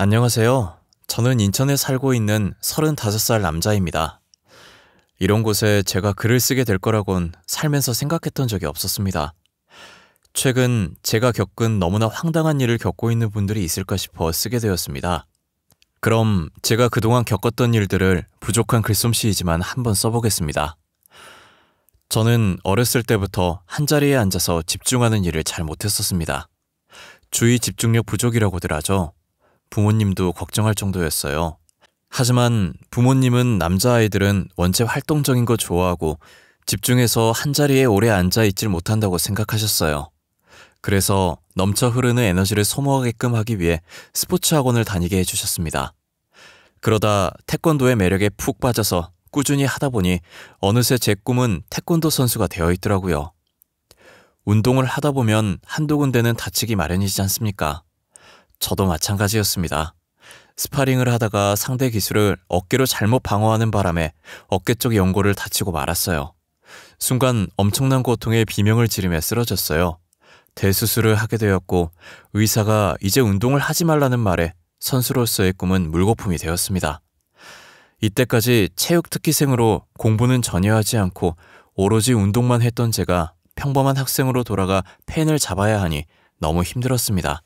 안녕하세요. 저는 인천에 살고 있는 35살 남자입니다. 이런 곳에 제가 글을 쓰게 될 거라곤 살면서 생각했던 적이 없었습니다. 최근 제가 겪은 너무나 황당한 일을 겪고 있는 분들이 있을까 싶어 쓰게 되었습니다. 그럼 제가 그동안 겪었던 일들을 부족한 글솜씨이지만 한번 써보겠습니다. 저는 어렸을 때부터 한자리에 앉아서 집중하는 일을 잘 못했었습니다. 주의 집중력 부족이라고들 하죠. 부모님도 걱정할 정도였어요. 하지만 부모님은 남자아이들은 원체 활동적인 거 좋아하고 집중해서 한자리에 오래 앉아있질 못한다고 생각하셨어요. 그래서 넘쳐 흐르는 에너지를 소모하게끔 하기 위해 스포츠 학원을 다니게 해주셨습니다. 그러다 태권도의 매력에 푹 빠져서 꾸준히 하다 보니 어느새 제 꿈은 태권도 선수가 되어 있더라고요. 운동을 하다 보면 한두 군데는 다치기 마련이지 않습니까? 저도 마찬가지였습니다. 스파링을 하다가 상대 기술을 어깨로 잘못 방어하는 바람에 어깨 쪽 연골을 다치고 말았어요. 순간 엄청난 고통에 비명을 지르며 쓰러졌어요. 대수술을 하게 되었고 의사가 이제 운동을 하지 말라는 말에 선수로서의 꿈은 물거품이 되었습니다. 이때까지 체육 특기생으로 공부는 전혀 하지 않고 오로지 운동만 했던 제가 평범한 학생으로 돌아가 펜을 잡아야 하니 너무 힘들었습니다.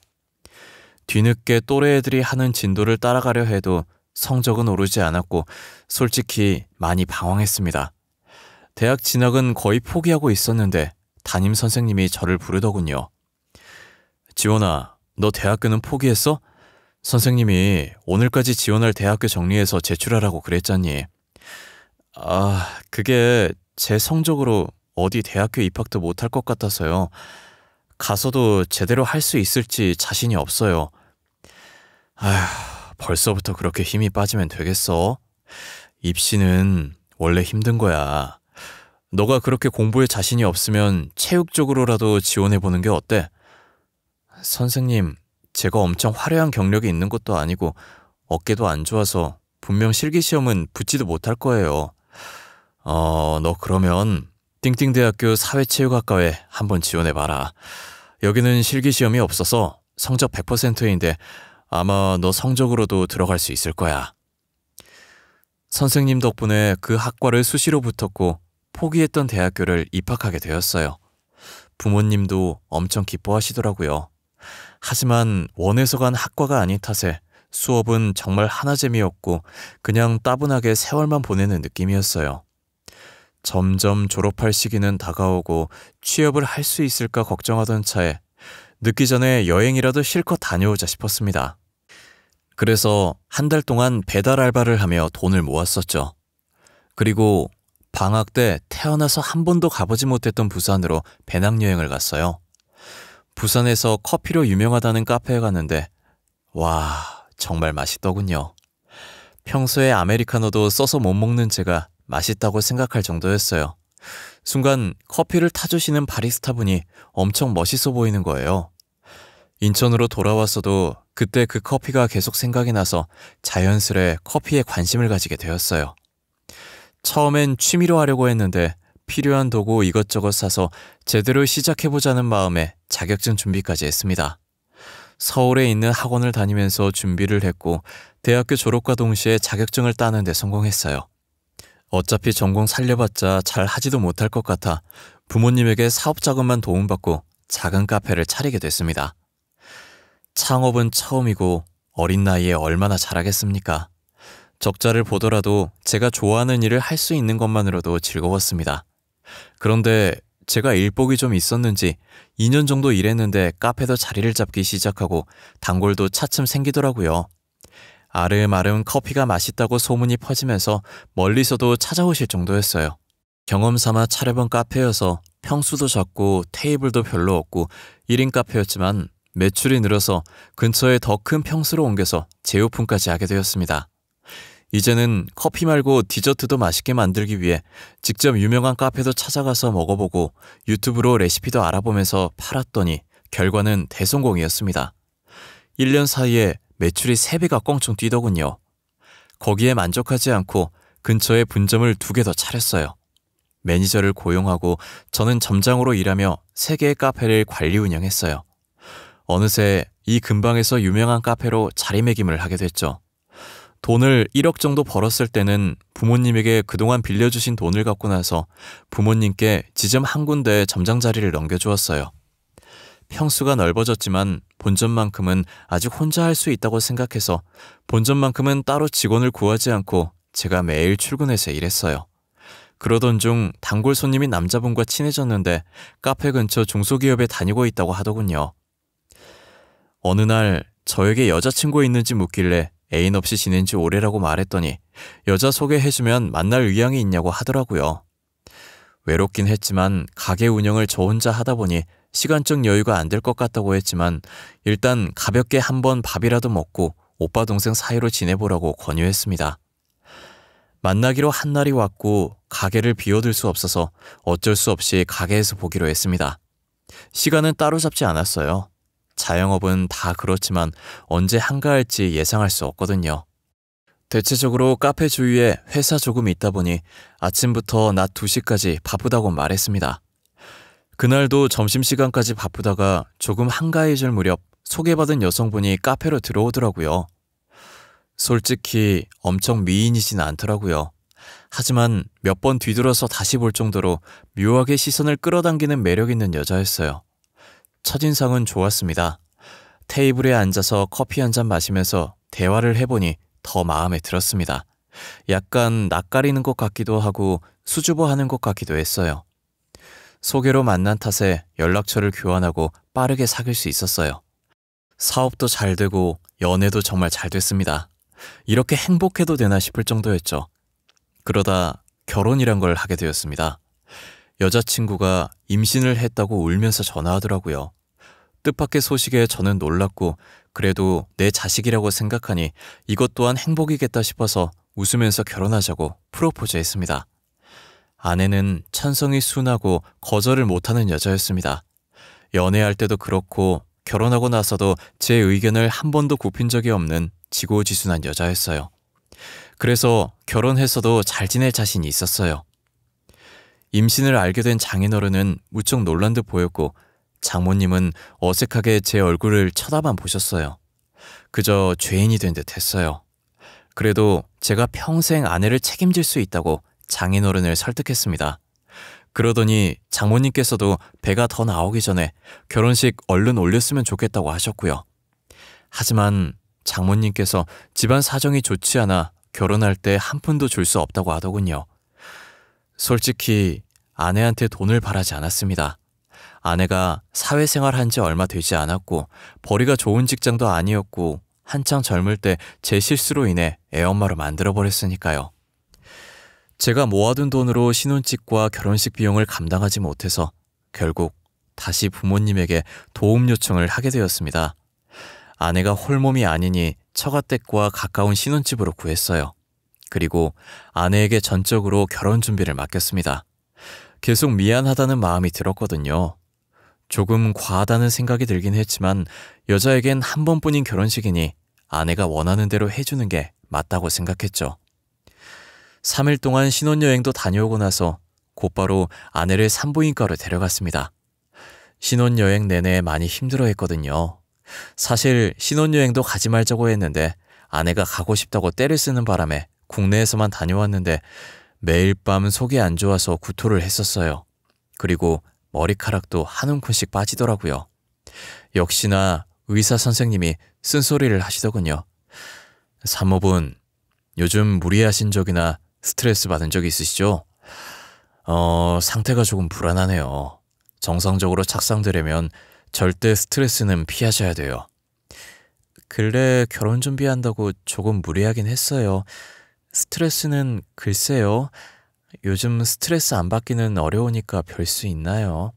뒤늦게 또래 애들이 하는 진도를 따라가려 해도 성적은 오르지 않았고 솔직히 많이 방황했습니다. 대학 진학은 거의 포기하고 있었는데 담임 선생님이 저를 부르더군요. 지원아, 너 대학교는 포기했어? 선생님이 오늘까지 지원할 대학교 정리해서 제출하라고 그랬잖니. 그게 제 성적으로 어디 대학교 입학도 못할 것 같아서요. 가서도 제대로 할 수 있을지 자신이 없어요. 벌써부터 그렇게 힘이 빠지면 되겠어? 입시는 원래 힘든 거야. 너가 그렇게 공부에 자신이 없으면 체육 쪽으로라도 지원해보는 게 어때? 선생님, 제가 엄청 화려한 경력이 있는 것도 아니고 어깨도 안 좋아서 분명 실기시험은 붙지도 못할 거예요. 너 그러면 띵띵대학교 사회체육학과에 한번 지원해봐라. 여기는 실기시험이 없어서 성적 100%인데 아마 너 성적으로도 들어갈 수 있을 거야. 선생님 덕분에 그 학과를 수시로 붙었고 포기했던 대학교를 입학하게 되었어요. 부모님도 엄청 기뻐하시더라고요. 하지만 원해서 간 학과가 아닌 탓에 수업은 정말 하나재미없고 그냥 따분하게 세월만 보내는 느낌이었어요. 점점 졸업할 시기는 다가오고 취업을 할 수 있을까 걱정하던 차에 늦기 전에 여행이라도 실컷 다녀오자 싶었습니다. 그래서 한 달 동안 배달 알바를 하며 돈을 모았었죠. 그리고 방학 때 태어나서 한 번도 가보지 못했던 부산으로 배낭여행을 갔어요. 부산에서 커피로 유명하다는 카페에 갔는데 와, 정말 맛있더군요. 평소에 아메리카노도 써서 못 먹는 제가 맛있다고 생각할 정도였어요. 순간 커피를 타주시는 바리스타분이 엄청 멋있어 보이는 거예요. 인천으로 돌아왔어도 그때 그 커피가 계속 생각이 나서 자연스레 커피에 관심을 가지게 되었어요. 처음엔 취미로 하려고 했는데 필요한 도구 이것저것 사서 제대로 시작해보자는 마음에 자격증 준비까지 했습니다. 서울에 있는 학원을 다니면서 준비를 했고 대학교 졸업과 동시에 자격증을 따는 데 성공했어요. 어차피 전공 살려봤자 잘 하지도 못할 것 같아 부모님에게 사업 자금만 도움받고 작은 카페를 차리게 됐습니다. 창업은 처음이고 어린 나이에 얼마나 잘하겠습니까? 적자를 보더라도 제가 좋아하는 일을 할 수 있는 것만으로도 즐거웠습니다. 그런데 제가 일복이 좀 있었는지 2년 정도 일했는데 카페도 자리를 잡기 시작하고 단골도 차츰 생기더라고요. 아름아름 커피가 맛있다고 소문이 퍼지면서 멀리서도 찾아오실 정도였어요. 경험 삼아 차려본 카페여서 평수도 작고 테이블도 별로 없고 1인 카페였지만 매출이 늘어서 근처에 더 큰 평수로 옮겨서 재오픈까지 하게 되었습니다. 이제는 커피 말고 디저트도 맛있게 만들기 위해 직접 유명한 카페도 찾아가서 먹어보고 유튜브로 레시피도 알아보면서 팔았더니 결과는 대성공이었습니다. 1년 사이에 매출이 3배가 껑충 뛰더군요. 거기에 만족하지 않고 근처에 분점을 2개 더 차렸어요. 매니저를 고용하고 저는 점장으로 일하며 3개의 카페를 관리 운영했어요. 어느새 이 근방에서 유명한 카페로 자리매김을 하게 됐죠. 돈을 1억 정도 벌었을 때는 부모님에게 그동안 빌려주신 돈을 갖고 나서 부모님께 지점 한 군데 점장 자리를 넘겨주었어요. 평수가 넓어졌지만 본점만큼은 아직 혼자 할 수 있다고 생각해서 본점만큼은 따로 직원을 구하지 않고 제가 매일 출근해서 일했어요. 그러던 중 단골 손님인 남자분과 친해졌는데 카페 근처 중소기업에 다니고 있다고 하더군요. 어느 날 저에게 여자친구 있는지 묻길래 애인 없이 지낸 지 오래라고 말했더니 여자 소개해주면 만날 의향이 있냐고 하더라고요. 외롭긴 했지만 가게 운영을 저 혼자 하다 보니 시간적 여유가 안 될 것 같다고 했지만 일단 가볍게 한번 밥이라도 먹고 오빠 동생 사이로 지내보라고 권유했습니다. 만나기로 한 날이 왔고 가게를 비워둘 수 없어서 어쩔 수 없이 가게에서 보기로 했습니다. 시간은 따로 잡지 않았어요. 자영업은 다 그렇지만 언제 한가할지 예상할 수 없거든요. 대체적으로 카페 주위에 회사 조금 있다 보니 아침부터 낮 2시까지 바쁘다고 말했습니다. 그날도 점심시간까지 바쁘다가 조금 한가해질 무렵 소개받은 여성분이 카페로 들어오더라고요. 솔직히 엄청 미인이진 않더라고요. 하지만 몇 번 뒤돌아서 다시 볼 정도로 묘하게 시선을 끌어당기는 매력 있는 여자였어요. 첫인상은 좋았습니다. 테이블에 앉아서 커피 한 잔 마시면서 대화를 해보니 더 마음에 들었습니다. 약간 낯가리는 것 같기도 하고 수줍어하는 것 같기도 했어요. 소개로 만난 탓에 연락처를 교환하고 빠르게 사귈 수 있었어요. 사업도 잘 되고 연애도 정말 잘 됐습니다. 이렇게 행복해도 되나 싶을 정도였죠. 그러다 결혼이란 걸 하게 되었습니다. 여자친구가 임신을 했다고 울면서 전화하더라고요. 뜻밖의 소식에 저는 놀랐고 그래도 내 자식이라고 생각하니 이것 또한 행복이겠다 싶어서 웃으면서 결혼하자고 프로포즈했습니다. 아내는 천성이 순하고 거절을 못하는 여자였습니다. 연애할 때도 그렇고 결혼하고 나서도 제 의견을 한 번도 굽힌 적이 없는 지고지순한 여자였어요. 그래서 결혼해서도 잘 지낼 자신이 있었어요. 임신을 알게 된 장인어른은 무척 놀란 듯 보였고 장모님은 어색하게 제 얼굴을 쳐다만 보셨어요. 그저 죄인이 된 듯 했어요. 그래도 제가 평생 아내를 책임질 수 있다고 장인어른을 설득했습니다. 그러더니 장모님께서도 배가 더 나오기 전에 결혼식 얼른 올렸으면 좋겠다고 하셨고요. 하지만 장모님께서 집안 사정이 좋지 않아 결혼할 때 한 푼도 줄 수 없다고 하더군요. 솔직히 아내한테 돈을 바라지 않았습니다. 아내가 사회생활 한 지 얼마 되지 않았고 벌이가 좋은 직장도 아니었고 한창 젊을 때 제 실수로 인해 애엄마로 만들어버렸으니까요. 제가 모아둔 돈으로 신혼집과 결혼식 비용을 감당하지 못해서 결국 다시 부모님에게 도움 요청을 하게 되었습니다. 아내가 홀몸이 아니니 처가댁과 가까운 신혼집으로 구했어요. 그리고 아내에게 전적으로 결혼 준비를 맡겼습니다. 계속 미안하다는 마음이 들었거든요. 조금 과하다는 생각이 들긴 했지만 여자에겐 한 번뿐인 결혼식이니 아내가 원하는 대로 해주는 게 맞다고 생각했죠. 3일 동안 신혼여행도 다녀오고 나서 곧바로 아내를 산부인과로 데려갔습니다. 신혼여행 내내 많이 힘들어했거든요. 사실 신혼여행도 가지 말자고 했는데 아내가 가고 싶다고 떼를 쓰는 바람에 국내에서만 다녀왔는데 매일 밤 속이 안 좋아서 구토를 했었어요. 그리고 머리카락도 한 움큼씩 빠지더라고요. 역시나 의사 선생님이 쓴소리를 하시더군요. 사모분, 요즘 무리하신 적이나 스트레스 받은 적 있으시죠? 상태가 조금 불안하네요. 정상적으로 착상되려면 절대 스트레스는 피하셔야 돼요. 근래 결혼 준비한다고 조금 무리하긴 했어요. 스트레스는 글쎄요. 요즘 스트레스 안 받기는 어려우니까 별 수 있나요?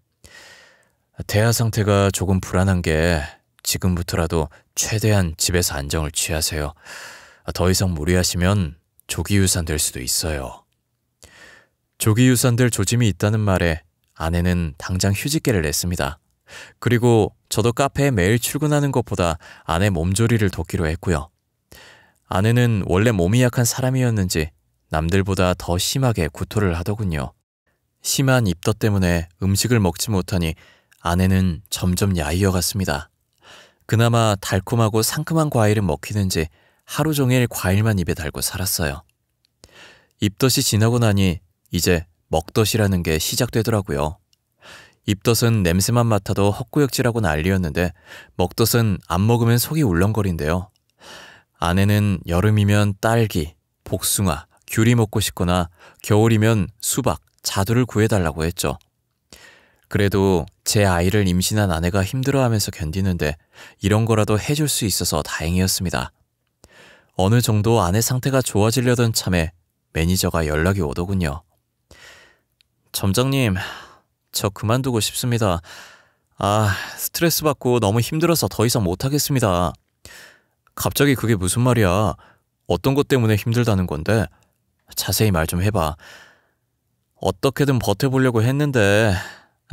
대하 상태가 조금 불안한 게 지금부터라도 최대한 집에서 안정을 취하세요. 더 이상 무리하시면 조기 유산될 수도 있어요. 조기 유산될 조짐이 있다는 말에 아내는 당장 휴직계를 냈습니다. 그리고 저도 카페에 매일 출근하는 것보다 아내 몸조리를 돕기로 했고요. 아내는 원래 몸이 약한 사람이었는지 남들보다 더 심하게 구토를 하더군요. 심한 입덧 때문에 음식을 먹지 못하니 아내는 점점 야위어 갔습니다. 그나마 달콤하고 상큼한 과일은 먹히는지 하루 종일 과일만 입에 달고 살았어요. 입덧이 지나고 나니 이제 먹덧이라는 게 시작되더라고요. 입덧은 냄새만 맡아도 헛구역질하고 난리였는데 먹덧은 안 먹으면 속이 울렁거린대요. 아내는 여름이면 딸기, 복숭아, 귤이 먹고 싶거나 겨울이면 수박, 자두를 구해달라고 했죠. 그래도 제 아이를 임신한 아내가 힘들어하면서 견디는데 이런 거라도 해줄 수 있어서 다행이었습니다. 어느 정도 아내 상태가 좋아지려던 참에 매니저가 연락이 오더군요. 점장님, 저 그만두고 싶습니다. 스트레스 받고 너무 힘들어서 더 이상 못하겠습니다. 갑자기 그게 무슨 말이야? 어떤 것 때문에 힘들다는 건데? 자세히 말 좀 해봐. 어떻게든 버텨보려고 했는데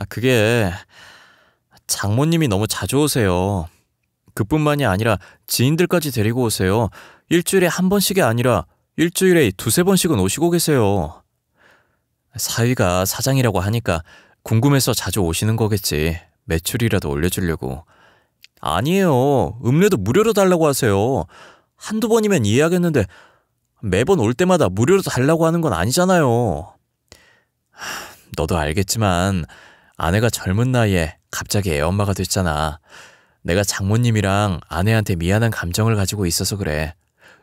그게 장모님이 너무 자주 오세요. 그뿐만이 아니라 지인들까지 데리고 오세요. 일주일에 한 번씩이 아니라 일주일에 2-3번씩은 오시고 계세요. 사위가 사장이라고 하니까 궁금해서 자주 오시는 거겠지. 매출이라도 올려주려고. 아니에요. 음료도 무료로 달라고 하세요. 한두 번이면 이해하겠는데 매번 올 때마다 무료로 달라고 하는 건 아니잖아요. 너도 알겠지만 아내가 젊은 나이에 갑자기 애엄마가 됐잖아. 내가 장모님이랑 아내한테 미안한 감정을 가지고 있어서 그래.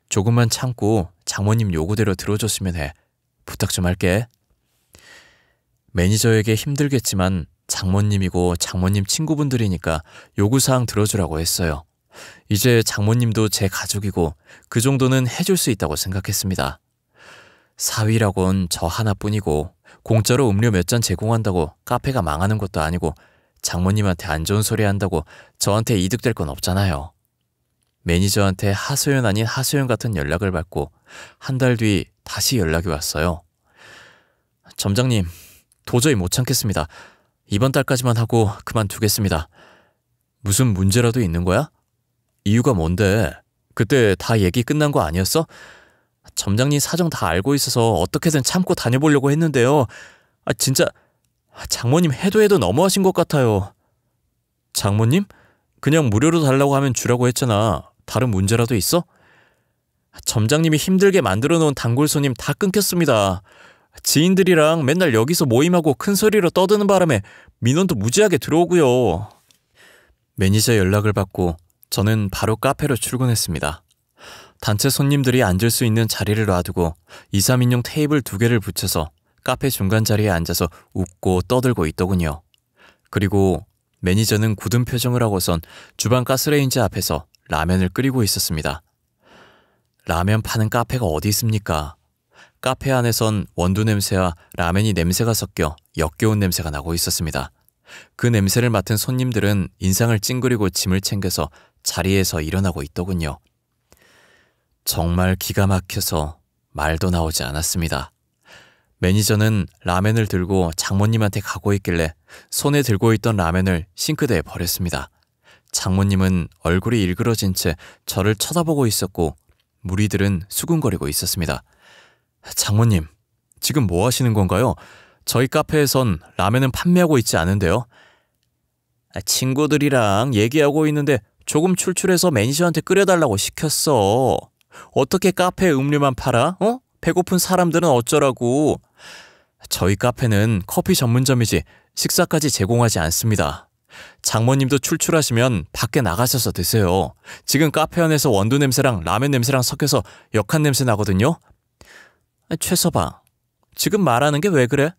조금만 참고 장모님 요구대로 들어줬으면 해. 부탁 좀 할게. 매니저에게 힘들겠지만 장모님이고 장모님 친구분들이니까 요구사항 들어주라고 했어요. 이제 장모님도 제 가족이고 그 정도는 해줄 수 있다고 생각했습니다. 사위라곤 저 하나뿐이고 공짜로 음료 몇 잔 제공한다고 카페가 망하는 것도 아니고 장모님한테 안 좋은 소리 한다고 저한테 이득될 건 없잖아요. 매니저한테 하소연 아닌 하소연 같은 연락을 받고 한 달 뒤 다시 연락이 왔어요. 점장님, 도저히 못 참겠습니다. 이번 달까지만 하고 그만두겠습니다. 무슨 문제라도 있는 거야? 이유가 뭔데? 그때 다 얘기 끝난 거 아니었어? 점장님 사정 다 알고 있어서 어떻게든 참고 다녀보려고 했는데요. 진짜 장모님 해도 너무하신 것 같아요. 장모님? 그냥 무료로 달라고 하면 주라고 했잖아. 다른 문제라도 있어? 점장님이 힘들게 만들어 놓은 단골 손님 다 끊겼습니다. 지인들이랑 맨날 여기서 모임하고 큰 소리로 떠드는 바람에 민원도 무지하게 들어오고요. 매니저 연락을 받고 저는 바로 카페로 출근했습니다. 단체 손님들이 앉을 수 있는 자리를 놔두고 2-3인용 테이블 2개를 붙여서 카페 중간 자리에 앉아서 웃고 떠들고 있더군요. 그리고 매니저는 굳은 표정을 하고선 주방 가스레인지 앞에서 라면을 끓이고 있었습니다. 라면 파는 카페가 어디 있습니까? 카페 안에선 원두 냄새와 라면이 냄새가 섞여 역겨운 냄새가 나고 있었습니다. 그 냄새를 맡은 손님들은 인상을 찡그리고 짐을 챙겨서 자리에서 일어나고 있더군요. 정말 기가 막혀서 말도 나오지 않았습니다. 매니저는 라면을 들고 장모님한테 가고 있길래 손에 들고 있던 라면을 싱크대에 버렸습니다. 장모님은 얼굴이 일그러진 채 저를 쳐다보고 있었고 무리들은 수군거리고 있었습니다. 장모님, 지금 뭐 하시는 건가요? 저희 카페에선 라면은 판매하고 있지 않은데요. 친구들이랑 얘기하고 있는데 조금 출출해서 매니저한테 끓여달라고 시켰어. 어떻게 카페에 음료만 팔아? 배고픈 사람들은 어쩌라고. 저희 카페는 커피 전문점이지 식사까지 제공하지 않습니다. 장모님도 출출하시면 밖에 나가셔서 드세요. 지금 카페 안에서 원두 냄새랑 라면 냄새랑 섞여서 역한 냄새 나거든요. 최서방, 지금 말하는 게 왜 그래?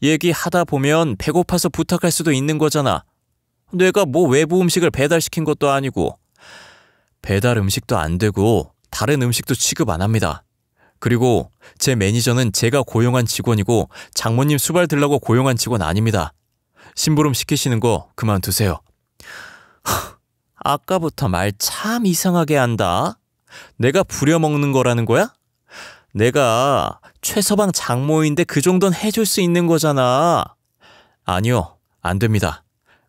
얘기하다 보면 배고파서 부탁할 수도 있는 거잖아. 내가 뭐 외부 음식을 배달시킨 것도 아니고. 배달 음식도 안 되고 다른 음식도 취급 안 합니다. 그리고 제 매니저는 제가 고용한 직원이고 장모님 수발 들라고 고용한 직원 아닙니다. 심부름 시키시는 거 그만두세요. 아까부터 말 참 이상하게 한다. 내가 부려먹는 거라는 거야? 내가 최서방 장모인데 그 정도는 해줄 수 있는 거잖아. 아니요, 안 됩니다.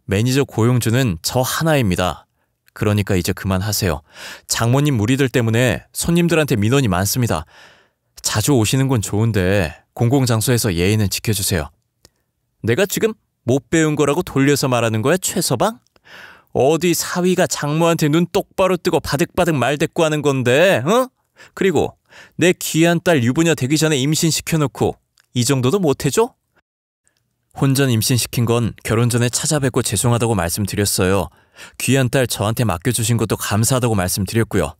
매니저 고용주는 저 하나입니다. 그러니까 이제 그만하세요. 장모님 무리들 때문에 손님들한테 민원이 많습니다. 자주 오시는 건 좋은데 공공장소에서 예의는 지켜주세요. 내가 지금 못 배운 거라고 돌려서 말하는 거야, 최서방? 어디 사위가 장모한테 눈 똑바로 뜨고 바득바득 말대꾸하는 건데, 어? 그리고 내 귀한 딸 유부녀 되기 전에 임신시켜놓고 이 정도도 못해줘? 혼전 임신시킨 건 결혼 전에 찾아뵙고 죄송하다고 말씀드렸어요. 귀한 딸 저한테 맡겨주신 것도 감사하다고 말씀드렸고요.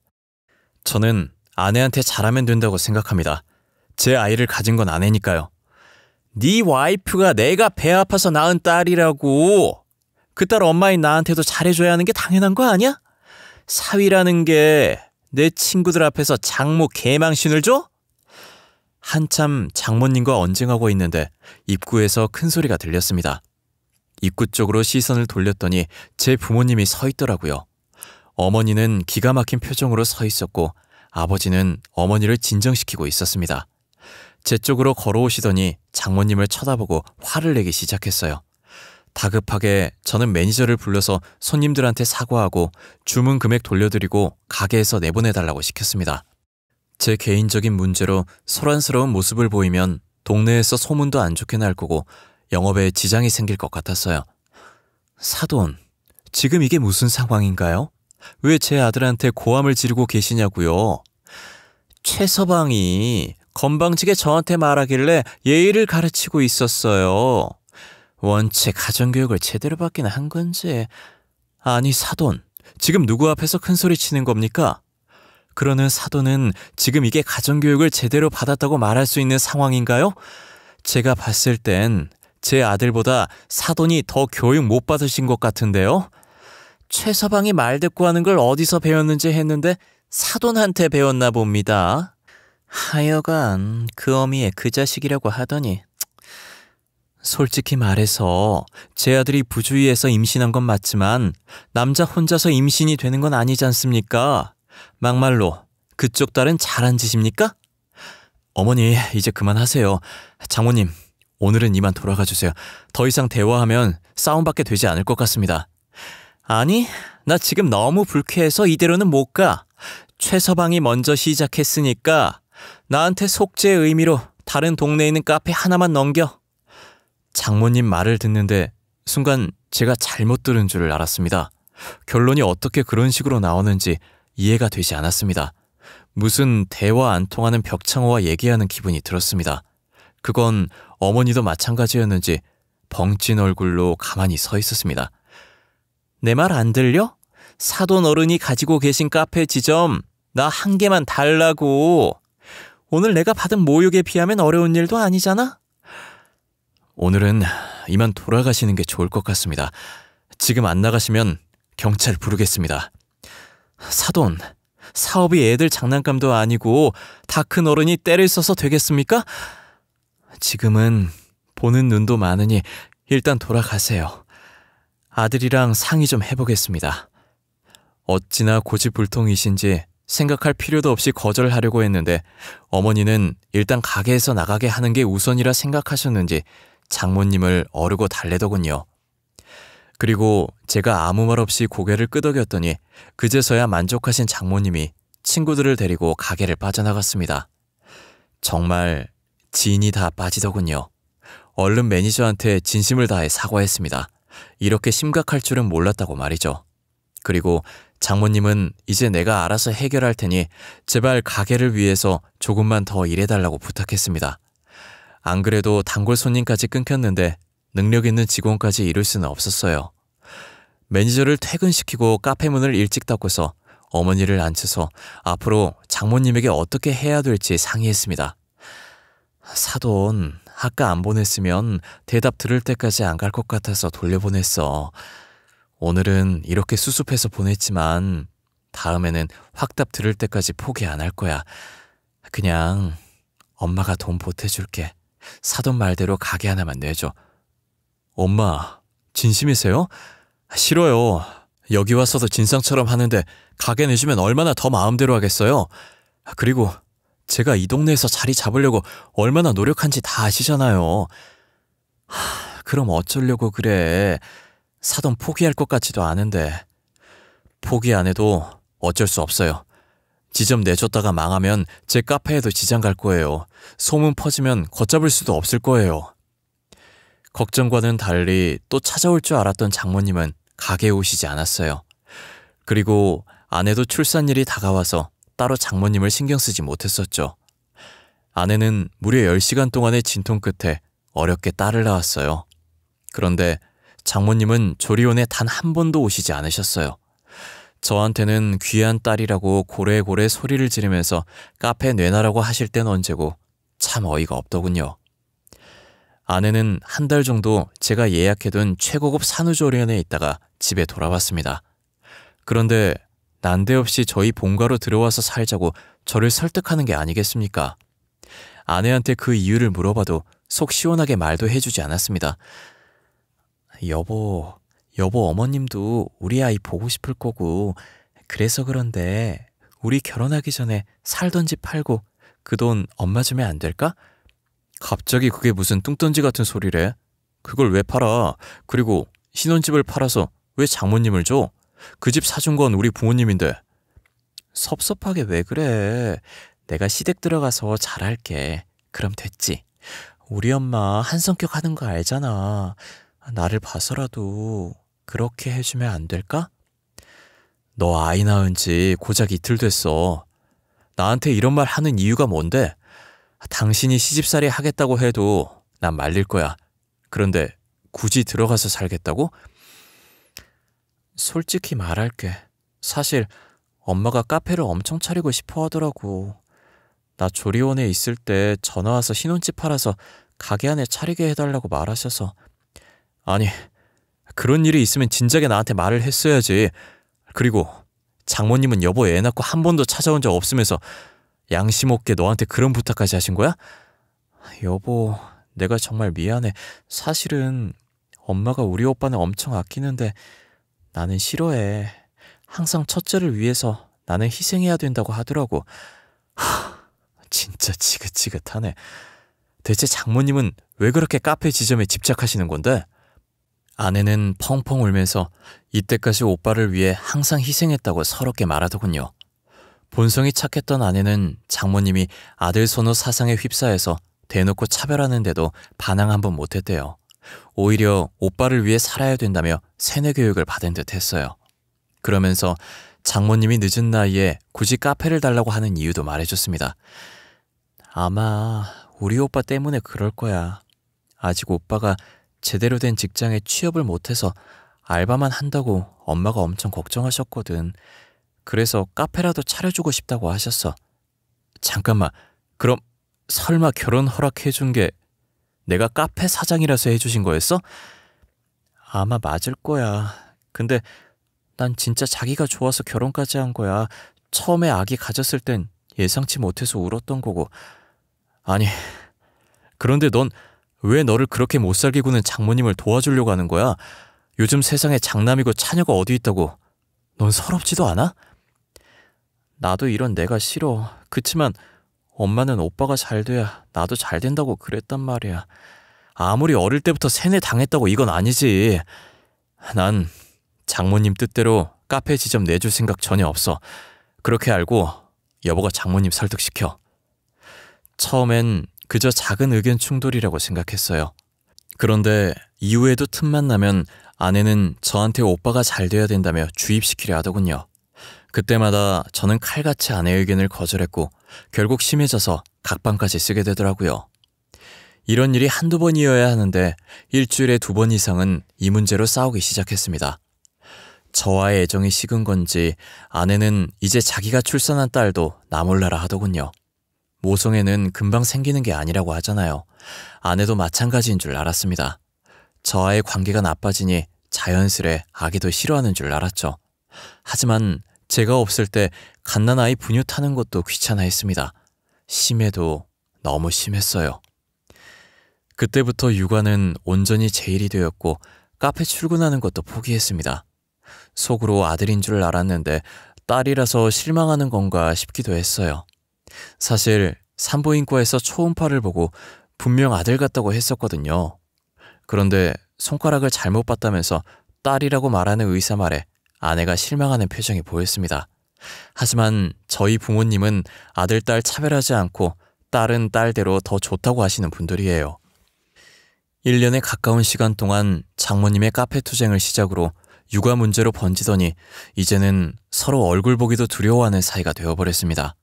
저는 아내한테 잘하면 된다고 생각합니다. 제 아이를 가진 건 아내니까요. 네 와이프가 내가 배 아파서 낳은 딸이라고. 그 딸 엄마인 나한테도 잘해줘야 하는 게 당연한 거 아니야? 사위라는 게 내 친구들 앞에서 장모 개망신을 줘? 한참 장모님과 언쟁하고 있는데 입구에서 큰 소리가 들렸습니다. 입구 쪽으로 시선을 돌렸더니 제 부모님이 서 있더라고요. 어머니는 기가 막힌 표정으로 서 있었고 아버지는 어머니를 진정시키고 있었습니다. 제 쪽으로 걸어오시더니 장모님을 쳐다보고 화를 내기 시작했어요. 다급하게 저는 매니저를 불러서 손님들한테 사과하고 주문 금액 돌려드리고 가게에서 내보내달라고 시켰습니다. 제 개인적인 문제로 소란스러운 모습을 보이면 동네에서 소문도 안 좋게 날 거고 영업에 지장이 생길 것 같았어요. 사돈, 지금 이게 무슨 상황인가요? 왜 제 아들한테 고함을 지르고 계시냐고요? 최서방이 건방지게 저한테 말하길래 예의를 가르치고 있었어요. 원체 가정교육을 제대로 받기는 한 건지. 아니 사돈, 지금 누구 앞에서 큰소리 치는 겁니까? 그러는 사돈은 지금 이게 가정교육을 제대로 받았다고 말할 수 있는 상황인가요? 제가 봤을 땐 제 아들보다 사돈이 더 교육 못 받으신 것 같은데요? 최서방이 말대꾸하는 걸 어디서 배웠는지 했는데 사돈한테 배웠나 봅니다. 하여간 그 어미의 그 자식이라고 하더니. 솔직히 말해서 제 아들이 부주의해서 임신한 건 맞지만 남자 혼자서 임신이 되는 건 아니지 않습니까? 막말로 그쪽 딸은 잘한 짓입니까? 어머니 이제 그만하세요. 장모님 오늘은 이만 돌아가 주세요. 더 이상 대화하면 싸움밖에 되지 않을 것 같습니다. 아니 나 지금 너무 불쾌해서 이대로는 못 가. 최서방이 먼저 시작했으니까 나한테 속죄의 의미로 다른 동네에 있는 카페 하나만 넘겨. 장모님 말을 듣는데 순간 제가 잘못 들은 줄 알았습니다. 결론이 어떻게 그런 식으로 나오는지 이해가 되지 않았습니다. 무슨 대화 안 통하는 벽창호와 얘기하는 기분이 들었습니다. 그건 어머니도 마찬가지였는지 벙찐 얼굴로 가만히 서 있었습니다. 내 말 안 들려? 사돈 어른이 가지고 계신 카페 지점 나 한 개만 달라고. 오늘 내가 받은 모욕에 비하면 어려운 일도 아니잖아? 오늘은 이만 돌아가시는 게 좋을 것 같습니다. 지금 안 나가시면 경찰 부르겠습니다. 사돈, 사업이 애들 장난감도 아니고 다 큰 어른이 때를 써서 되겠습니까? 지금은 보는 눈도 많으니 일단 돌아가세요. 아들이랑 상의 좀 해보겠습니다. 어찌나 고집불통이신지 생각할 필요도 없이 거절하려고 했는데 어머니는 일단 가게에서 나가게 하는 게 우선이라 생각하셨는지 장모님을 어르고 달래더군요. 그리고 제가 아무 말 없이 고개를 끄덕였더니 그제서야 만족하신 장모님이 친구들을 데리고 가게를 빠져나갔습니다. 정말 진이 다 빠지더군요. 얼른 매니저한테 진심을 다해 사과했습니다. 이렇게 심각할 줄은 몰랐다고 말이죠. 그리고 장모님은 이제 내가 알아서 해결할 테니 제발 가게를 위해서 조금만 더 일해달라고 부탁했습니다. 안 그래도 단골 손님까지 끊겼는데 능력 있는 직원까지 이룰 수는 없었어요. 매니저를 퇴근시키고 카페 문을 일찍 닫고서 어머니를 앉혀서 앞으로 장모님에게 어떻게 해야 될지 상의했습니다. 사돈, 아까 안 보냈으면 대답 들을 때까지 안 갈 것 같아서 돌려보냈어. 오늘은 이렇게 수습해서 보냈지만 다음에는 확답 들을 때까지 포기 안 할 거야. 그냥 엄마가 돈 보태줄게. 사돈 말대로 가게 하나만 내줘. 엄마, 진심이세요? 싫어요. 여기 와서도 진상처럼 하는데 가게 내주면 얼마나 더 마음대로 하겠어요. 그리고 제가 이 동네에서 자리 잡으려고 얼마나 노력한지 다 아시잖아요. 그럼 어쩌려고 그래. 사돈 포기할 것 같지도 않은데. 포기 안 해도 어쩔 수 없어요. 지점 내줬다가 망하면 제 카페에도 지장 갈 거예요. 소문 퍼지면 걷잡을 수도 없을 거예요. 걱정과는 달리 또 찾아올 줄 알았던 장모님은 가게에 오시지 않았어요. 그리고 아내도 출산일이 다가와서 따로 장모님을 신경 쓰지 못했었죠. 아내는 무려 10시간 동안의 진통 끝에 어렵게 딸을 낳았어요. 그런데 장모님은 조리원에 단 한 번도 오시지 않으셨어요. 저한테는 귀한 딸이라고 고래고래 소리를 지르면서 카페 내놔라고 하실 땐 언제고 참 어이가 없더군요. 아내는 한 달 정도 제가 예약해둔 최고급 산후조리원에 있다가 집에 돌아왔습니다. 그런데 난데없이 저희 본가로 들어와서 살자고 저를 설득하는 게 아니겠습니까? 아내한테 그 이유를 물어봐도 속 시원하게 말도 해주지 않았습니다. 여보 어머님도 우리 아이 보고 싶을 거고 그래서 그런데 우리 결혼하기 전에 살던 집 팔고 그 돈 엄마 주면 안 될까? 갑자기 그게 무슨 뚱딴지 같은 소리래? 그걸 왜 팔아? 그리고 신혼집을 팔아서 왜 장모님을 줘? 그 집 사준 건 우리 부모님인데. 섭섭하게 왜 그래? 내가 시댁 들어가서 잘할게. 그럼 됐지. 우리 엄마 한 성격 하는 거 알잖아. 나를 봐서라도 그렇게 해주면 안 될까? 너 아이 낳은 지 고작 이틀 됐어. 나한테 이런 말 하는 이유가 뭔데? 당신이 시집살이 하겠다고 해도 난 말릴 거야. 그런데 굳이 들어가서 살겠다고? 솔직히 말할게. 사실 엄마가 카페를 엄청 차리고 싶어 하더라고. 나 조리원에 있을 때 전화 와서 신혼집 팔아서 가게 안에 차리게 해달라고 말하셔서. 아니, 그런 일이 있으면 진작에 나한테 말을 했어야지. 그리고 장모님은 여보 애 낳고 한 번도 찾아온 적 없으면서 양심 없게 너한테 그런 부탁까지 하신 거야? 여보, 내가 정말 미안해. 사실은 엄마가 우리 오빠는 엄청 아끼는데 나는 싫어해. 항상 첫째를 위해서 나는 희생해야 된다고 하더라고. 진짜 지긋지긋하네. 대체 장모님은 왜 그렇게 카페 지점에 집착하시는 건데? 아내는 펑펑 울면서 이때까지 오빠를 위해 항상 희생했다고 서럽게 말하더군요. 본성이 착했던 아내는 장모님이 아들 선호 사상에 휩싸여서 대놓고 차별하는데도 반항 한 번 못했대요. 오히려 오빠를 위해 살아야 된다며 세뇌 교육을 받은 듯 했어요. 그러면서 장모님이 늦은 나이에 굳이 카페를 달라고 하는 이유도 말해줬습니다. 아마 우리 오빠 때문에 그럴 거야. 아직 오빠가 제대로 된 직장에 취업을 못해서 알바만 한다고 엄마가 엄청 걱정하셨거든. 그래서 카페라도 차려주고 싶다고 하셨어. 잠깐만, 그럼 설마 결혼 허락해준 게 내가 카페 사장이라서 해주신 거였어? 아마 맞을 거야. 근데 난 진짜 자기가 좋아서 결혼까지 한 거야. 처음에 아기 가졌을 땐 예상치 못해서 울었던 거고. 아니, 그런데 넌 왜 너를 그렇게 못살게 구는 장모님을 도와주려고 하는 거야? 요즘 세상에 장남이고 차녀가 어디 있다고. 넌 서럽지도 않아? 나도 이런 내가 싫어. 그치만 엄마는 오빠가 잘 돼야 나도 잘 된다고 그랬단 말이야. 아무리 어릴 때부터 세뇌 당했다고 이건 아니지. 난 장모님 뜻대로 카페 지점 내줄 생각 전혀 없어. 그렇게 알고 여보가 장모님 설득시켜. 처음엔 그저 작은 의견 충돌이라고 생각했어요. 그런데 이후에도 틈만 나면 아내는 저한테 오빠가 잘 돼야 된다며 주입시키려 하더군요. 그때마다 저는 칼같이 아내의 의견을 거절했고 결국 심해져서 각방까지 쓰게 되더라고요. 이런 일이 한두 번이어야 하는데 일주일에 2번 이상은 이 문제로 싸우기 시작했습니다. 저와의 애정이 식은 건지 아내는 이제 자기가 출산한 딸도 나 몰라라 하더군요. 모성애는 금방 생기는 게 아니라고 하잖아요. 아내도 마찬가지인 줄 알았습니다. 저와의 관계가 나빠지니 자연스레 아기도 싫어하는 줄 알았죠. 하지만 제가 없을 때 갓난아이 분유 타는 것도 귀찮아 했습니다. 심해도 너무 심했어요. 그때부터 육아는 온전히 제 일이 되었고 카페 출근하는 것도 포기했습니다. 속으로 아들인 줄 알았는데 딸이라서 실망하는 건가 싶기도 했어요. 사실 산부인과에서 초음파를 보고 분명 아들 같다고 했었거든요. 그런데 손가락을 잘못 봤다면서 딸이라고 말하는 의사 말에 아내가 실망하는 표정이 보였습니다. 하지만 저희 부모님은 아들, 딸 차별하지 않고 딸은 딸대로 더 좋다고 하시는 분들이에요. 1년에 가까운 시간 동안 장모님의 카페 투쟁을 시작으로 육아 문제로 번지더니 이제는 서로 얼굴 보기도 두려워하는 사이가 되어버렸습니다.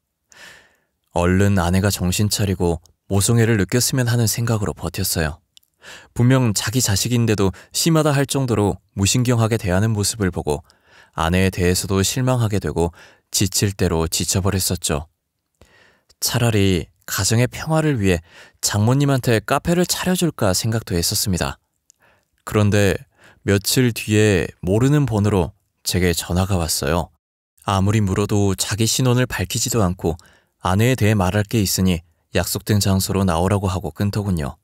얼른 아내가 정신 차리고 모성애를 느꼈으면 하는 생각으로 버텼어요. 분명 자기 자식인데도 심하다 할 정도로 무신경하게 대하는 모습을 보고 아내에 대해서도 실망하게 되고 지칠 대로 지쳐버렸었죠. 차라리 가정의 평화를 위해 장모님한테 카페를 차려줄까 생각도 했었습니다. 그런데 며칠 뒤에 모르는 번호로 제게 전화가 왔어요. 아무리 물어도 자기 신원을 밝히지도 않고 아내에 대해 말할 게 있으니 약속된 장소로 나오라고 하고 끊더군요.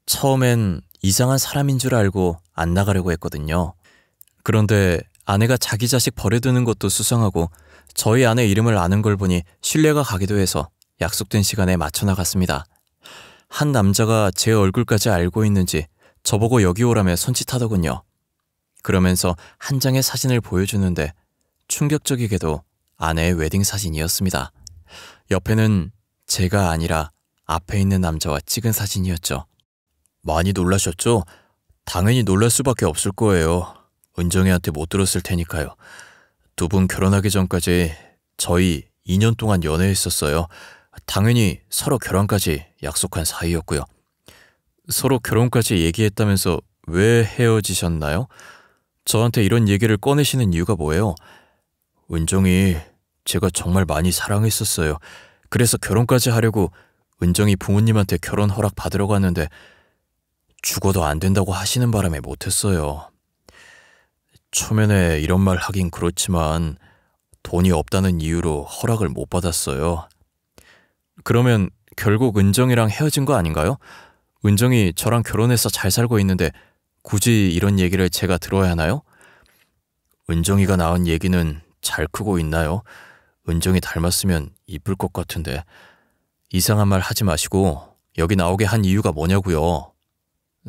처음엔 이상한 사람인 줄 알고 안 나가려고 했거든요. 그런데 아내가 자기 자식 버려두는 것도 수상하고 저희 아내 이름을 아는 걸 보니 신뢰가 가기도 해서 약속된 시간에 맞춰 나갔습니다. 한 남자가 제 얼굴까지 알고 있는지 저보고 여기 오라며 손짓하더군요. 그러면서 한 장의 사진을 보여주는데 충격적이게도 아내의 웨딩 사진이었습니다. 옆에는 제가 아니라 앞에 있는 남자와 찍은 사진이었죠. 많이 놀라셨죠? 당연히 놀랄 수밖에 없을 거예요. 은정이한테 못 들었을 테니까요. 두 분 결혼하기 전까지 저희 2년 동안 연애했었어요. 당연히 서로 결혼까지 약속한 사이였고요. 서로 결혼까지 얘기했다면서 왜 헤어지셨나요? 저한테 이런 얘기를 꺼내시는 이유가 뭐예요? 은정이 제가 정말 많이 사랑했었어요. 그래서 결혼까지 하려고 은정이 부모님한테 결혼 허락 받으러 갔는데 죽어도 안 된다고 하시는 바람에 못했어요. 초면에 이런 말 하긴 그렇지만 돈이 없다는 이유로 허락을 못 받았어요. 그러면 결국 은정이랑 헤어진 거 아닌가요? 은정이 저랑 결혼해서 잘 살고 있는데 굳이 이런 얘기를 제가 들어야 하나요? 은정이가 낳은 얘기는 잘 크고 있나요? 은정이 닮았으면 이쁠 것 같은데. 이상한 말 하지 마시고 여기 나오게 한 이유가 뭐냐고요.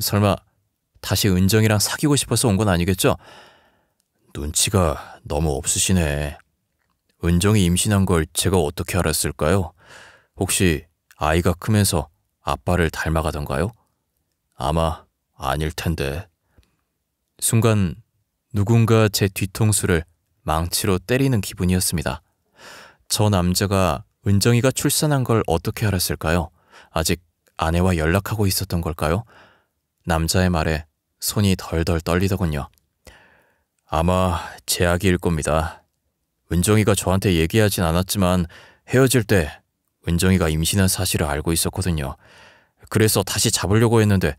설마 다시 은정이랑 사귀고 싶어서 온 건 아니겠죠? 눈치가 너무 없으시네. 은정이 임신한 걸 제가 어떻게 알았을까요? 혹시 아이가 크면서 아빠를 닮아가던가요? 아마 아닐 텐데. 순간 누군가 제 뒤통수를 망치로 때리는 기분이었습니다. 저 남자가 은정이가 출산한 걸 어떻게 알았을까요? 아직 아내와 연락하고 있었던 걸까요? 남자의 말에 손이 덜덜 떨리더군요. 아마 제 아기일 겁니다. 은정이가 저한테 얘기하진 않았지만 헤어질 때 은정이가 임신한 사실을 알고 있었거든요. 그래서 다시 잡으려고 했는데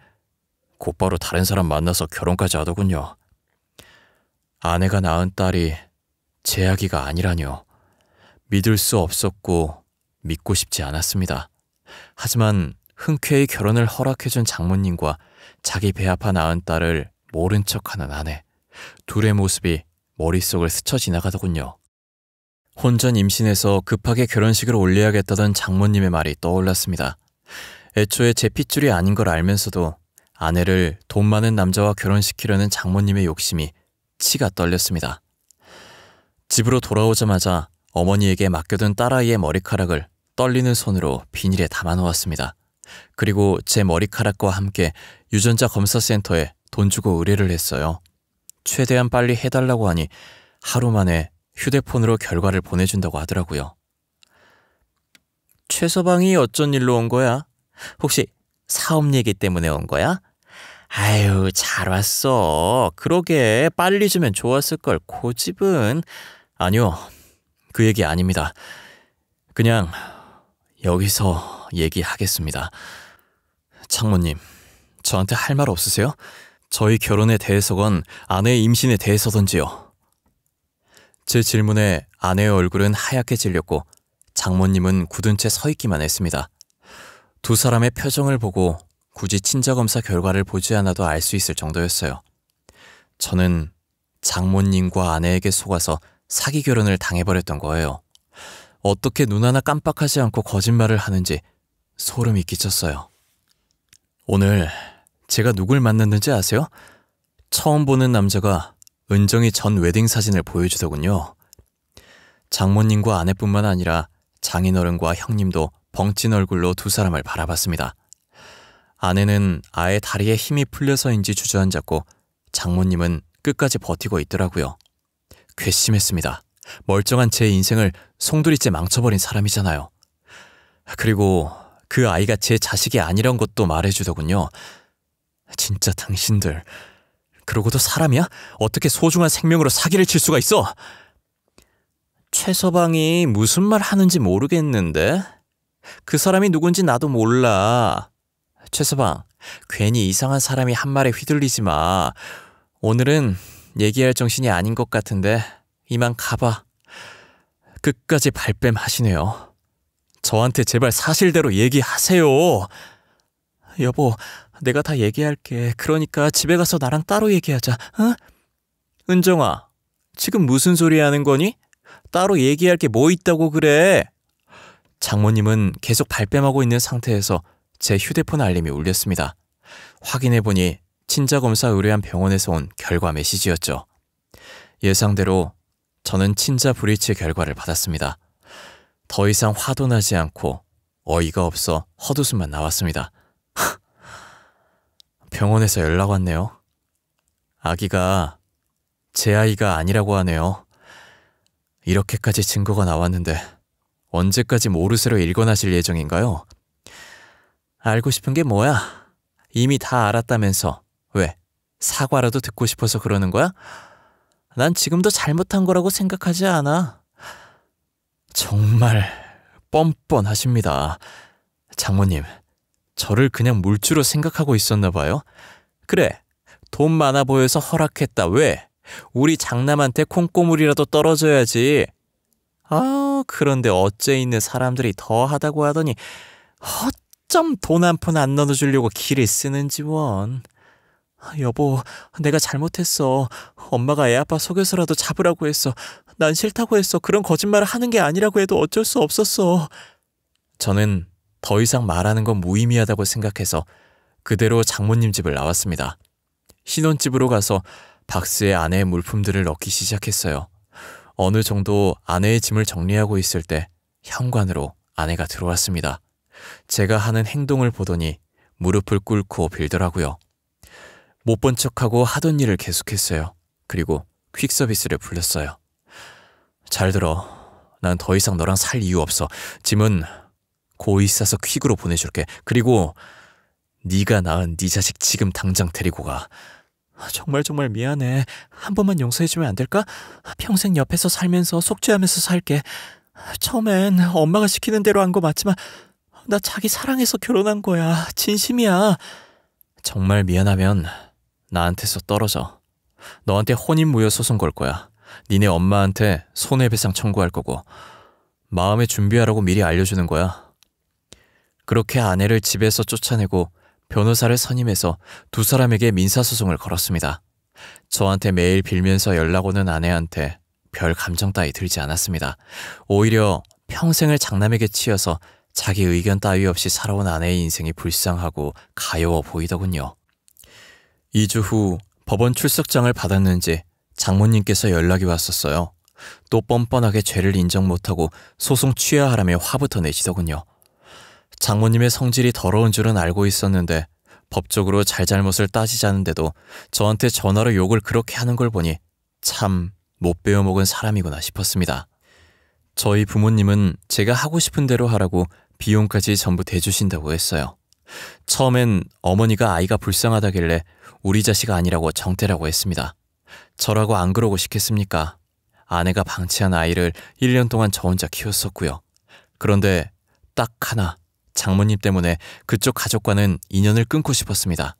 곧바로 다른 사람 만나서 결혼까지 하더군요. 아내가 낳은 딸이 제 아기가 아니라뇨. 믿을 수 없었고 믿고 싶지 않았습니다. 하지만 흔쾌히 결혼을 허락해준 장모님과 자기 배 아파 낳은 딸을 모른 척하는 아내. 둘의 모습이 머릿속을 스쳐 지나가더군요. 혼전 임신해서 급하게 결혼식을 올려야겠다던 장모님의 말이 떠올랐습니다. 애초에 제 핏줄이 아닌 걸 알면서도 아내를 돈 많은 남자와 결혼시키려는 장모님의 욕심이 치가 떨렸습니다. 집으로 돌아오자마자 어머니에게 맡겨둔 딸아이의 머리카락을 떨리는 손으로 비닐에 담아놓았습니다. 그리고 제 머리카락과 함께 유전자 검사센터에 돈 주고 의뢰를 했어요. 최대한 빨리 해달라고 하니 하루 만에 휴대폰으로 결과를 보내준다고 하더라고요. 최서방이 어쩐 일로 온 거야? 혹시 사업 얘기 때문에 온 거야? 아유, 잘 왔어. 그러게 빨리 주면 좋았을걸. 고집은. 아니요, 그 얘기 아닙니다. 그냥 여기서 얘기하겠습니다. 장모님, 저한테 할 말 없으세요? 저희 결혼에 대해서건 아내의 임신에 대해서던지요. 제 질문에 아내의 얼굴은 하얗게 질렸고 장모님은 굳은 채 서 있기만 했습니다. 두 사람의 표정을 보고 굳이 친자검사 결과를 보지 않아도 알 수 있을 정도였어요. 저는 장모님과 아내에게 속아서 사기 결혼을 당해버렸던 거예요. 어떻게 눈 하나 깜빡하지 않고 거짓말을 하는지 소름이 끼쳤어요. 오늘 제가 누굴 만났는지 아세요? 처음 보는 남자가 은정이 전 웨딩 사진을 보여주더군요. 장모님과 아내뿐만 아니라 장인어른과 형님도 벙찐 얼굴로 두 사람을 바라봤습니다. 아내는 아예 다리에 힘이 풀려서인지 주저앉았고 장모님은 끝까지 버티고 있더라고요. 괘씸했습니다. 멀쩡한 제 인생을 송두리째 망쳐버린 사람이잖아요. 그리고 그 아이가 제 자식이 아니란 것도 말해주더군요. 진짜 당신들, 그러고도 사람이야? 어떻게 소중한 생명으로 사기를 칠 수가 있어? 최서방이 무슨 말 하는지 모르겠는데? 그 사람이 누군지 나도 몰라. 최서방, 괜히 이상한 사람이 한 말에 휘둘리지 마. 오늘은 얘기할 정신이 아닌 것 같은데 이만 가봐. 끝까지 발뺌하시네요. 저한테 제발 사실대로 얘기하세요. 여보, 내가 다 얘기할게. 그러니까 집에 가서 나랑 따로 얘기하자. 어? 은정아, 지금 무슨 소리 하는 거니? 따로 얘기할 게 뭐 있다고 그래? 장모님은 계속 발뺌하고 있는 상태에서 제 휴대폰 알림이 울렸습니다. 확인해보니 친자검사 의뢰한 병원에서 온 결과 메시지였죠. 예상대로 저는 친자 불일치 결과를 받았습니다. 더 이상 화도 나지 않고 어이가 없어 헛웃음만 나왔습니다. 병원에서 연락 왔네요. 아기가 제 아이가 아니라고 하네요. 이렇게까지 증거가 나왔는데 언제까지 모르쇠로 일궈나실 예정인가요? 알고 싶은 게 뭐야? 이미 다 알았다면서. 왜? 사과라도 듣고 싶어서 그러는 거야? 난 지금도 잘못한 거라고 생각하지 않아. 정말 뻔뻔하십니다. 장모님, 저를 그냥 물주로 생각하고 있었나 봐요. 그래, 돈 많아 보여서 허락했다. 왜? 우리 장남한테 콩고물이라도 떨어져야지. 아, 그런데 어째 있는 사람들이 더 하다고 하더니 어쩜 돈 한 푼 안 넣어주려고 기를 쓰는지 원. 여보, 내가 잘못했어. 엄마가 애 아빠 속여서라도 잡으라고 했어. 난 싫다고 했어. 그런 거짓말을 하는 게 아니라고 해도 어쩔 수 없었어. 저는 더 이상 말하는 건 무의미하다고 생각해서 그대로 장모님 집을 나왔습니다. 신혼집으로 가서 박스에 아내의 물품들을 넣기 시작했어요. 어느 정도 아내의 짐을 정리하고 있을 때 현관으로 아내가 들어왔습니다. 제가 하는 행동을 보더니 무릎을 꿇고 빌더라고요. 못 본 척하고 하던 일을 계속했어요. 그리고 퀵서비스를 불렀어요. 잘 들어. 난 더 이상 너랑 살 이유 없어. 짐은 고이 싸서 퀵으로 보내줄게. 그리고 네가 낳은 네 자식 지금 당장 데리고 가. 정말 미안해. 한 번만 용서해주면 안 될까? 평생 옆에서 살면서 속죄하면서 살게. 처음엔 엄마가 시키는 대로 한 거 맞지만 나 자기 사랑해서 결혼한 거야. 진심이야. 정말 미안하면 나한테서 떨어져. 너한테 혼인무효 소송 걸 거야. 니네 엄마한테 손해배상 청구할 거고 마음의 준비하라고 미리 알려주는 거야. 그렇게 아내를 집에서 쫓아내고 변호사를 선임해서 두 사람에게 민사소송을 걸었습니다. 저한테 매일 빌면서 연락 오는 아내한테 별 감정 따위 들지 않았습니다. 오히려 평생을 장남에게 치여서 자기 의견 따위 없이 살아온 아내의 인생이 불쌍하고 가여워 보이더군요. 2주 후 법원 출석장을 받았는지 장모님께서 연락이 왔었어요. 또 뻔뻔하게 죄를 인정 못하고 소송 취하하라며 화부터 내시더군요. 장모님의 성질이 더러운 줄은 알고 있었는데 법적으로 잘잘못을 따지자는데도 저한테 전화로 욕을 그렇게 하는 걸 보니 참 못 배워먹은 사람이구나 싶었습니다. 저희 부모님은 제가 하고 싶은 대로 하라고 비용까지 전부 대주신다고 했어요. 처음엔 어머니가 아이가 불쌍하다길래 우리 자식 아니라고 정태라고 했습니다. 저라고 안 그러고 싶겠습니까? 아내가 방치한 아이를 1년 동안 저 혼자 키웠었고요. 그런데 딱 하나, 장모님 때문에 그쪽 가족과는 인연을 끊고 싶었습니다.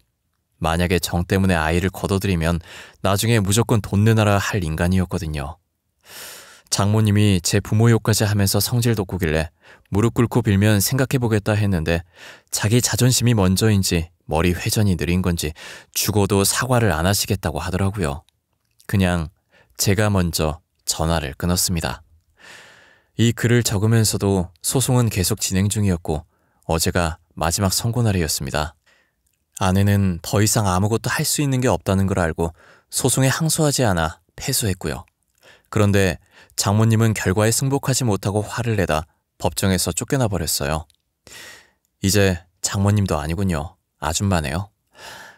만약에 정 때문에 아이를 거둬들이면 나중에 무조건 돈 내놔라 할 인간이었거든요. 장모님이 제 부모 욕까지 하면서 성질 돋구길래 무릎 꿇고 빌면 생각해보겠다 했는데 자기 자존심이 먼저인지 머리 회전이 느린 건지 죽어도 사과를 안 하시겠다고 하더라고요. 그냥 제가 먼저 전화를 끊었습니다. 이 글을 적으면서도 소송은 계속 진행 중이었고 어제가 마지막 선고날이었습니다. 아내는 더 이상 아무것도 할 수 있는 게 없다는 걸 알고 소송에 항소하지 않아 패소했고요. 그런데 장모님은 결과에 승복하지 못하고 화를 내다 법정에서 쫓겨나 버렸어요. 이제 장모님도 아니군요. 아줌마네요.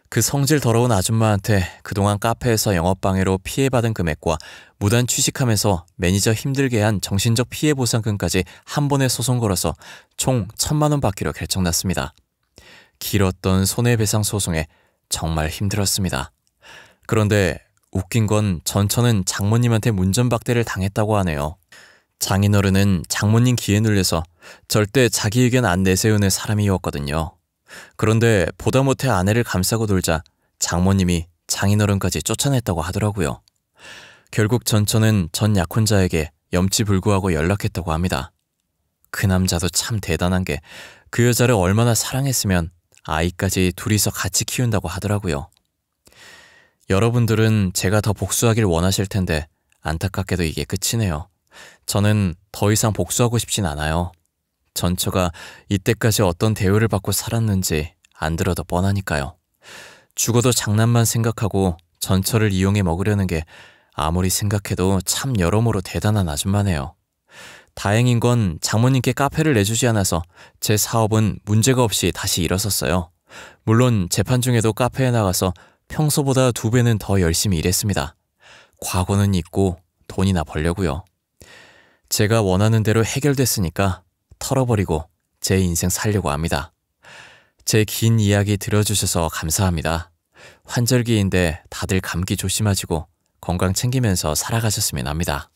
그 성질 더러운 아줌마한테 그동안 카페에서 영업방해로 피해받은 금액과 무단 취식하면서 매니저 힘들게 한 정신적 피해 보상금까지 한 번에 소송 걸어서 총 1,000만 원 받기로 결정났습니다. 길었던 손해배상 소송에 정말 힘들었습니다. 그런데 웃긴 건 전처는 장모님한테 문전박대를 당했다고 하네요. 장인어른은 장모님 기에 눌려서 절대 자기 의견 안 내세우는 사람이었거든요. 그런데 보다 못해 아내를 감싸고 놀자 장모님이 장인어른까지 쫓아냈다고 하더라고요. 결국 전처는 전 약혼자에게 염치불구하고 연락했다고 합니다. 그 남자도 참 대단한 게 그 여자를 얼마나 사랑했으면 아이까지 둘이서 같이 키운다고 하더라고요. 여러분들은 제가 더 복수하길 원하실 텐데 안타깝게도 이게 끝이네요. 저는 더 이상 복수하고 싶진 않아요. 전처가 이때까지 어떤 대우를 받고 살았는지 안 들어도 뻔하니까요. 죽어도 장난만 생각하고 전처를 이용해 먹으려는 게 아무리 생각해도 참 여러모로 대단한 아줌마네요. 다행인 건 장모님께 카페를 내주지 않아서 제 사업은 문제가 없이 다시 일어섰어요. 물론 재판 중에도 카페에 나가서 평소보다 2배는 더 열심히 일했습니다. 과거는 잊고 돈이나 벌려고요. 제가 원하는 대로 해결됐으니까 털어버리고 제 인생 살려고 합니다. 제 긴 이야기 들어주셔서 감사합니다. 환절기인데 다들 감기 조심하시고 건강 챙기면서 살아가셨으면 합니다.